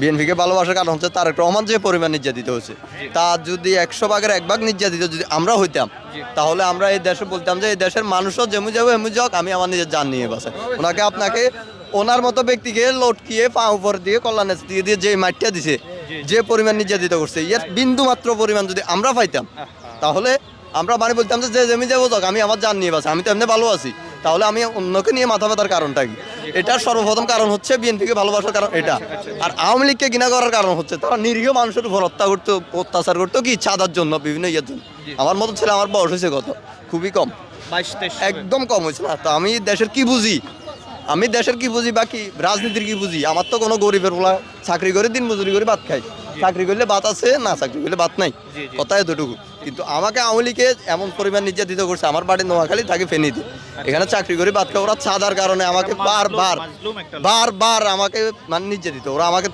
বিএনপিকে ভালোবাসার কারণ হচ্ছে তারেক রহমান যে পরিমাণ নির্যাতিত হয়েছে, তা যদি 100 ভাগের 1 ভাগ নির্যাতিত যদি আমরা হইতাম, তাহলে আমরা এই দেশে বলতাম যে এই দেশের মানুষও যেমন যাবো এমন যাক, আমি আমার নিজের জান নিয়ে বাঁচাই। ওনাকে আপনাকে ওনার মতো ব্যক্তিকে লটকিয়ে পা উপর দিয়ে কল্যাণের দিয়ে দিয়ে যে মাইটটা দিছে, যে পরিমাণ নির্যাতিত করছে, এর বিন্দু মাত্র পরিমাণ যদি আমরা পাইতাম, তাহলে আমরা মানে বলতাম যে যেমনি যাবো যাক, আমি আমার জান নিয়ে বাঁচাই, আমি তো এমনি ভালো আছি, তাহলে আমি অন্যকে নিয়ে মাথা ব্যথার কারণটা কি? এটার সর্বপ্রথম কারণ হচ্ছে বিএনপিকে ভালোবাসার কারণ এটা। আর আওয়ামী লীগকে ঘৃণা করার কারণ হচ্ছে তারা নিরীহ মানুষের উপর হত্যা করতো, অত্যাচার করতো কি চাঁদার জন্য, বিভিন্ন ইয়ের জন্য। আমার মতো ছেলে, আমার বয়স হয়েছে কত, খুবই কম, 22-23 একদম কম হয়েছে না। তো আমি দেশের কি বুঝি, আমি দেশের কি বুঝি বা কি রাজনীতির কি বুঝি? আমার তো কোনো গরিবের বলা চাকরি করে দিন মজুরি করে ভাত খাই, চাকরি করলে ভাত আছে, না চাকরি করলে ভাত নাই, কথা এতটুকু। কিন্তু আমাকে আওয়ামী লীগে এমন পরিমাণ নির্যাতিত করছে, আমার বাড়ি নোয়াখালী, থাকে ফেনীতে, এখানে চাকরি করে ভাত খাই, ওরা চাঁদার কারণে আমাকে বারবার আমাকে মানে নির্যাতিত, ওরা আমাকে